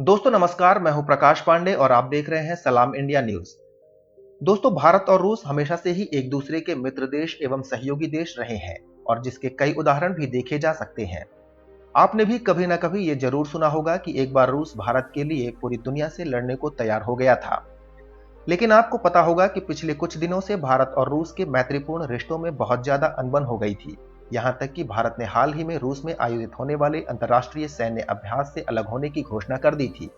दोस्तों नमस्कार, मैं हूं प्रकाश पांडे और आप देख रहे हैं सलाम इंडिया न्यूज। दोस्तों, भारत और रूस हमेशा से ही एक दूसरे के मित्र देश एवं सहयोगी देश रहे हैं और जिसके कई उदाहरण भी देखे जा सकते हैं। आपने भी कभी ना कभी ये जरूर सुना होगा कि एक बार रूस भारत के लिए पूरी दुनिया से लड़ने को तैयार हो गया था। लेकिन आपको पता होगा कि पिछले कुछ दिनों से भारत और रूस के मैत्रीपूर्ण रिश्तों में बहुत ज्यादा अनबन हो गई थी। यहां तक कि भारत ने हाल ही में रूस में आयोजित होने वाले अंतर्राष्ट्रीय सैन्य अभ्यास से अलग होने की घोषणा कर दी थी,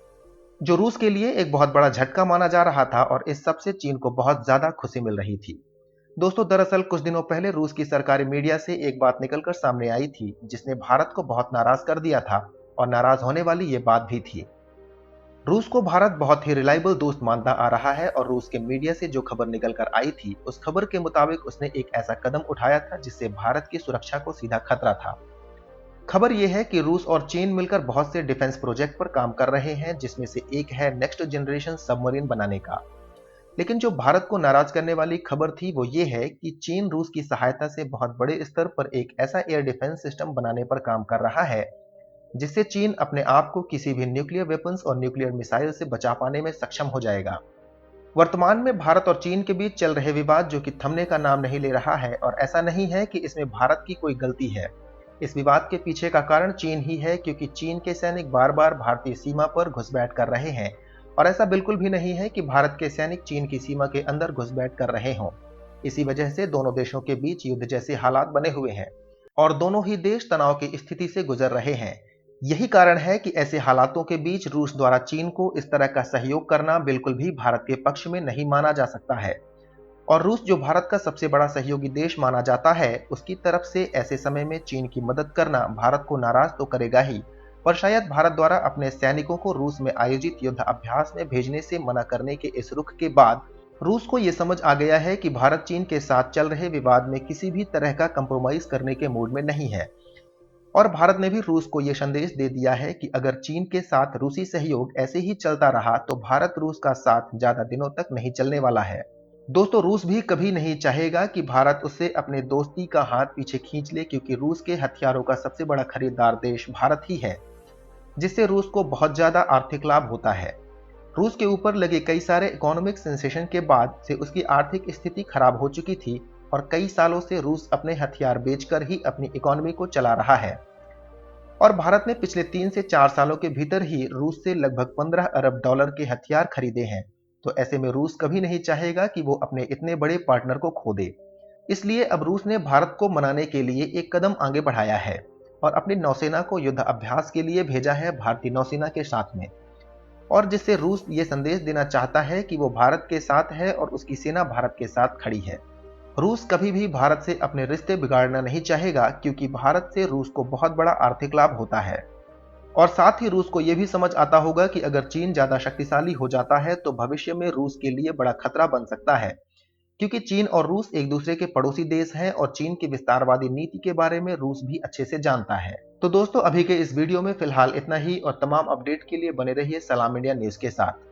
जो रूस के लिए एक बहुत बड़ा झटका माना जा रहा था और इस सब से चीन को बहुत ज्यादा खुशी मिल रही थी। दोस्तों, दरअसल कुछ दिनों पहले रूस की सरकारी मीडिया से एक बात निकलकर सामने आई थी जिसने भारत को बहुत नाराज कर दिया था और नाराज होने वाली ये बात भी थी। रूस को भारत बहुत ही रिलायबल दोस्त मानता आ रहा है और रूस के मीडिया से जो खबर निकल कर आई थी उस खबर के मुताबिक उसने एक ऐसा कदम उठाया था जिससे भारत की सुरक्षा को सीधा खतरा था। खबर यह है कि रूस और चीन मिलकर बहुत से डिफेंस प्रोजेक्ट पर काम कर रहे हैं, जिसमें से एक है नेक्स्ट जनरेशन सबमरीन बनाने का। लेकिन जो भारत को नाराज करने वाली खबर थी वो ये है कि चीन रूस की सहायता से बहुत बड़े स्तर पर एक ऐसा एयर डिफेंस सिस्टम बनाने पर काम कर रहा है जिससे चीन अपने आप को किसी भी न्यूक्लियर वेपन्स और न्यूक्लियर मिसाइल से बचा पाने में सक्षम हो जाएगा। वर्तमान में भारत और चीन के बीच चल रहे विवाद जो कि थमने का नाम नहीं ले रहा है, और ऐसा नहीं है कि इसमें भारत की कोई गलती है। इस विवाद के पीछे का कारण चीन ही है, क्योंकि चीन के सैनिक बार बार भारतीय सीमा पर घुसपैठ कर रहे हैं और ऐसा बिल्कुल भी नहीं है कि भारत के सैनिक चीन की सीमा के अंदर घुसपैठ कर रहे हों। इसी वजह से दोनों देशों के बीच युद्ध जैसे हालात बने हुए हैं और दोनों ही देश तनाव की स्थिति से गुजर रहे हैं। यही कारण है कि ऐसे हालातों के बीच रूस द्वारा चीन को इस तरह का सहयोग करना बिल्कुल भी भारत के पक्ष में नहीं माना जा सकता है। और रूस जो भारत का सबसे बड़ा सहयोगी देश माना जाता है, उसकी तरफ से ऐसे समय में चीन की मदद करना भारत को नाराज तो करेगा ही, पर शायद भारत द्वारा अपने सैनिकों को रूस में आयोजित युद्ध अभ्यास में भेजने से मना करने के इस रुख के बाद रूस को यह समझ आ गया है कि भारत चीन के साथ चल रहे विवाद में किसी भी तरह का कंप्रोमाइज करने के मूड में नहीं है। और भारत ने भी रूस को यह संदेश दे दिया है कि अगर चीन के साथ रूसी सहयोग ऐसे ही चलता रहा तो भारत रूस का साथ ज्यादा दिनों तक नहीं चलने वाला है। दोस्तों, रूस भी कभी नहीं चाहेगा कि भारत उससे अपने दोस्ती का हाथ पीछे खींच ले, क्योंकि रूस के हथियारों का सबसे बड़ा खरीदार देश भारत ही है, जिससे रूस को बहुत ज्यादा आर्थिक लाभ होता है। रूस के ऊपर लगे कई सारे इकोनॉमिक सेंसेशन के बाद से उसकी आर्थिक स्थिति खराब हो चुकी थी और कई सालों से रूस अपने हथियार बेचकर ही अपनी इकोनॉमी को चला रहा है। और भारत ने पिछले 3 से 4 सालों के भीतर ही रूस से लगभग 15 अरब डॉलर के हथियार खरीदे हैं। तो ऐसे में रूस कभी नहीं चाहेगा कि वो अपने इतने बड़े पार्टनर को खो दे। इसलिए अब रूस ने भारत को मनाने के लिए एक कदम आगे बढ़ाया है और अपनी नौसेना को युद्ध अभ्यास के लिए भेजा है भारतीय नौसेना के साथ में, और जिससे रूस ये संदेश देना चाहता है कि वो भारत के साथ है और उसकी सेना भारत के साथ खड़ी है। रूस कभी भी भारत से अपने रिश्ते बिगाड़ना नहीं चाहेगा, क्योंकि भारत से रूस को बहुत बड़ा आर्थिक लाभ होता है। और साथ ही रूस को यह भी समझ आता होगा कि अगर चीन ज्यादा शक्तिशाली हो जाता है तो भविष्य में रूस के लिए बड़ा खतरा बन सकता है, क्योंकि चीन और रूस एक दूसरे के पड़ोसी देश हैं और चीन की विस्तारवादी नीति के बारे में रूस भी अच्छे से जानता है। तो दोस्तों, अभी के इस वीडियो में फिलहाल इतना ही और तमाम अपडेट के लिए बने रहिए सलाम इंडिया न्यूज के साथ।